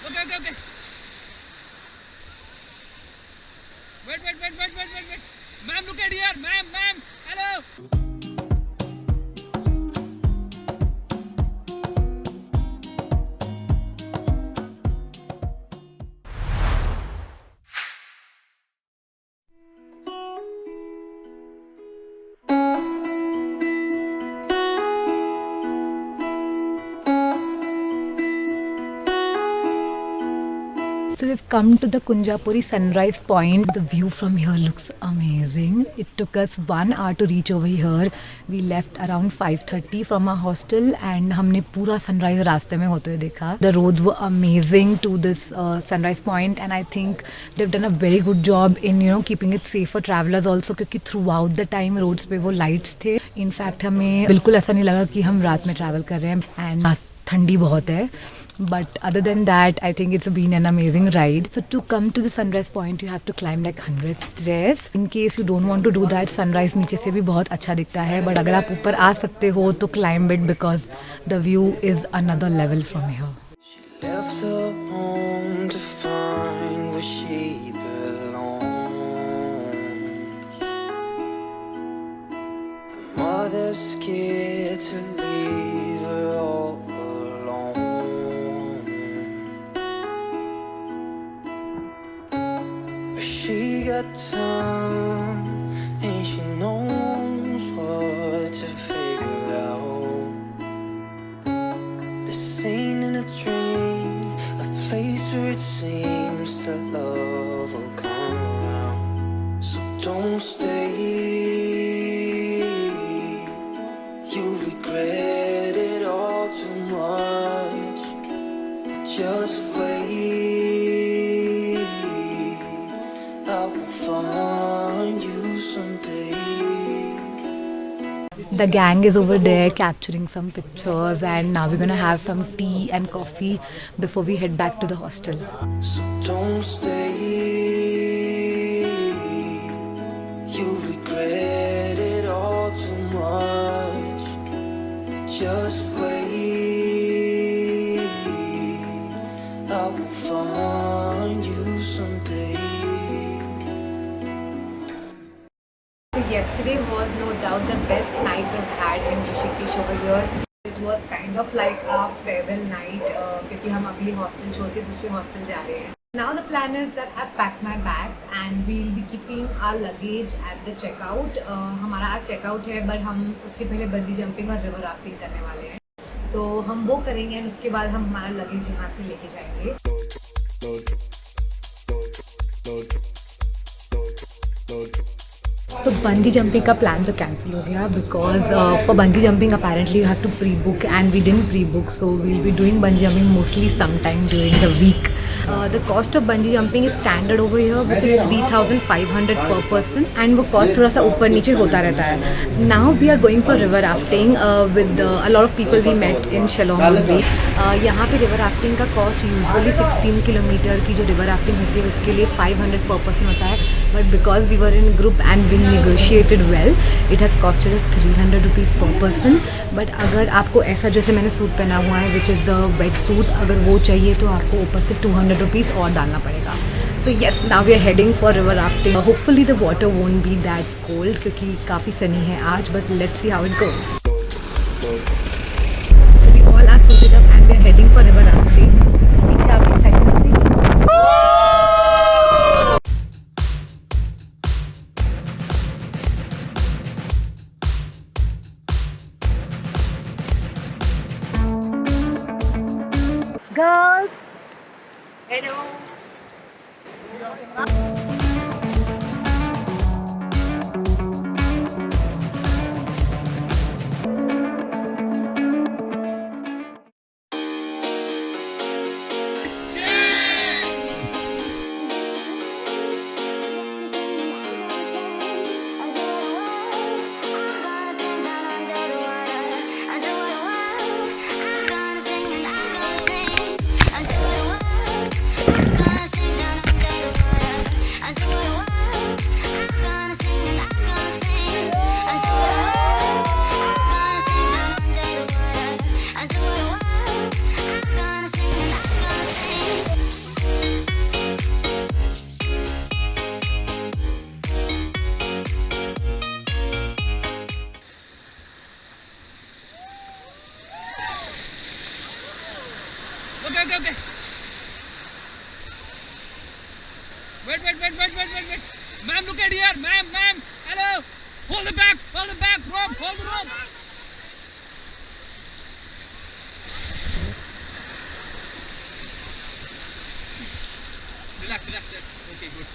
Okay, okay, okay. Wait. Ma'am, look at here. Ma'am. Hello. So we've come to the Kunjapuri Sunrise point. The view from here looks amazing. It took us 1 hour to reach over here. We left around 5:30 from our hostel and हमने पूरा sunrise रास्ते में होते हुए देखा. The roads were amazing to this sunrise point and I think they've done a very good job in keeping it safe for travelers also क्योंकि throughout the time roads पे वो lights थे. In fact हमें बिल्कुल ऐसा नहीं लगा कि हम रात में travel कर रहे हैं and ठंडी बहुत है. But other than that, I think it's been an amazing ride. So to come to the sunrise point, you have to climb like 100 stairs. In case you don't want to do that, sunrise नीचे से भी बहुत अच्छा दिखता है. But अगर आप ऊपर आ सकते हो तो climb it because the view is another level from here. She left her home to find where she belongs. Her mother's scared to leave her all alone. But she got time and she knows what to figure out. This ain't in a dream, a place where it seems that love will come around. So don't stay, you regret it all too much. Just wait, I will find you someday. The gang is over there capturing some pictures and now we're gonna have some tea and coffee before we head back to the hostel. So don't stay, you regret it all too much. Just wait, I will find you someday. So yesterday was no doubt the best night we've had in Rishikesh over here. It was kind of like a farewell night क्योंकि हम अभी hostel छोड़ के दूसरे hostel जा रहे हैं. Now the plan is that I packed my bags and we'll be keeping our luggage at the checkout. हमारा आज चेकआउट है but हम उसके पहले बंजी जंपिंग और रिवर राफ्टिंग करने वाले हैं. तो हम वो करेंगे और उसके बाद हम हमारा लगेज यहाँ से लेके जाएंगे. तो बंजी जंपिंग का प्लान तो कैंसिल हो गया because for bungee jumping apparently you have to pre book and we didn't pre book so we'll be doing bungee jumping mostly some time during the week. The cost of bungee jumping is standard over here which is 3,500 per person and वो cost थोड़ा सा ऊपर नीचे होता रहता है. Now we are going for river rafting with a lot of people we met in Shillong only. यहाँ पे रिवर राफ्टिंग का कॉस्ट यूजुअली 16 किलोमीटर की जो रिवर राफ्टिंग होती है उसके लिए 500 पर पर्सन होता है. But because we were in group and we negotiated well, it has costed us 300 rupees per person. But अगर आपको ऐसा जैसे मैंने सूट पहना हुआ है which is the wet suit, अगर वो चाहिए तो आपको ऊपर से 200 rupees और डालना पड़ेगा. So yes, now we are heading for river rafting. Hopefully the water won't be that cold क्योंकि काफ़ी sunny है आज, but let's see how it goes. So we all are suited up and we are heading for river rafting. पीछे आप देख सकते हैं. Girls! Hello! Okay, okay, okay. Wait. Ma'am, look at here. Ma'am. Hello. Hold the back. Rope. Hold the rope. Relax. Okay, good.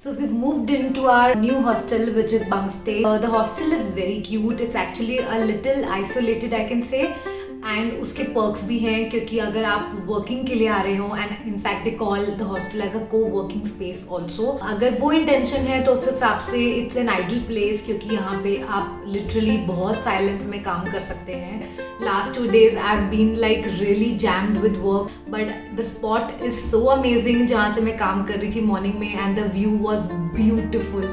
So we've moved into our new hostel, which is Bunk Stay. The hostel is very cute. It's actually a little isolated, I can say. And उसके perks भी हैं क्योंकि अगर आप working के लिए आ रहे हो and in fact they call the hostel as a co-working space also. अगर वो intention है तो उस हिसाब से it's an ideal place क्योंकि यहाँ पे आप literally बहुत silence में काम कर सकते हैं. Last 2 days I've been like really jammed with work, but the spot is so amazing जहाँ से मैं काम कर रही थी morning में and the view was beautiful.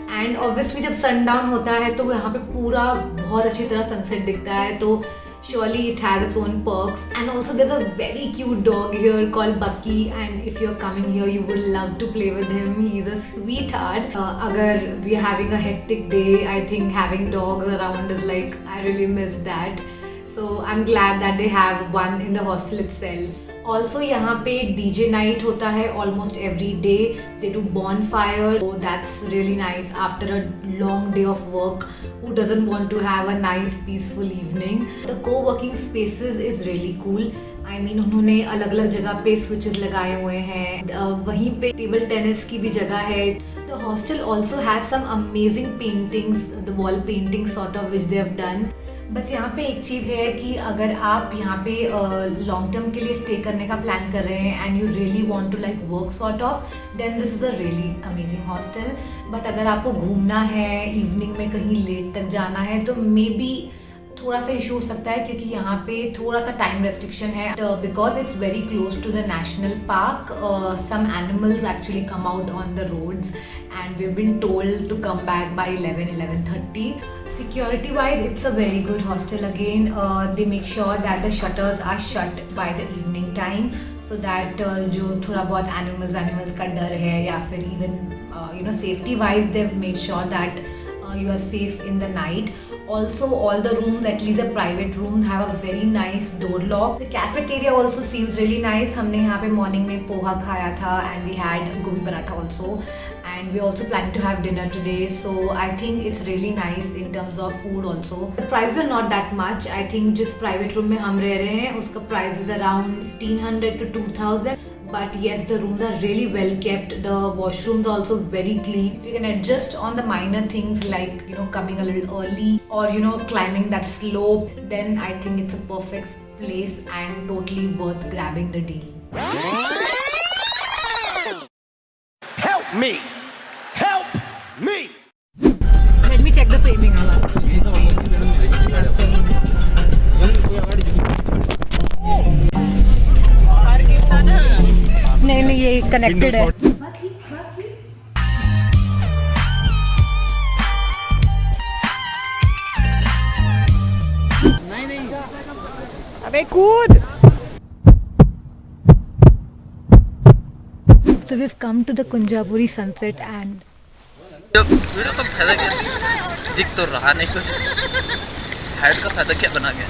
And obviously जब sundown होता है तो यहाँ पे पूरा बहुत अच्छी तरह sunset दिखता है तो surely it has its own perks. And also there's a very cute dog here called Bucky, and if you're coming here you would love to play with him. He's a sweetheart. Agar we're having a hectic day, I think having dogs around is like, I really miss that. So I'm glad that they have one in the hostel itself. Also यहाँ पे DJ night होता है almost every day. They do bonfire, so that's really nice after a long day of work. Who doesn't want to have a nice peaceful evening? The co-working spaces is really cool. I mean उन्होंने अलग अलग जगह पे switches लगाए हुए हैं. वहीं पे table tennis की भी जगह है. The hostel also has some amazing paintings, the wall paintings sort of which they have done. बस यहाँ पे एक चीज़ है कि अगर आप यहाँ पे लॉन्ग टर्म के लिए स्टे करने का प्लान कर रहे हैं and you really want to like work sort of, then this is a really amazing hostel. But अगर आपको घूमना है, इवनिंग में कहीं लेट तक जाना है, तो मे बी थोड़ा सा इशू हो सकता है क्योंकि यहाँ पे थोड़ा सा टाइम रेस्ट्रिक्शन है. Because it's very close to the national park, some animals actually come out on the roads and we have been told to come back by 11:30. Security wise, it's a very good hostel again. They make sure that the shutters are shut by the evening time so that जो थोड़ा बहुत animals का डर है या फिर even safety wise they've made sure that you are safe in the night. Also all the rooms, at least the private rooms, have a very nice door lock. The cafeteria also seems really nice. हमने यहाँ पे morning में पोहा खाया था and we had gobi paratha also. And we're also planning to have dinner today, so I think it's really nice in terms of food also. The prices are not that much. I think जिस private room में हम रह रहे हैं उसका price is around 1,500 to 2,000. But yes, the rooms are really well kept. The washrooms are also very clean. If you can adjust on the minor things like coming a little early or climbing that slope, then I think it's a perfect place and totally worth grabbing the deal. Help me! Help me! Let me check the framing. नहीं ये connected है. नहीं अबे कूद. So we've come to the Kunjapuri sunset and video का फायदा क्या, दिख तो रहा नहीं कुछ, हाइट का फायदा क्या बना गया.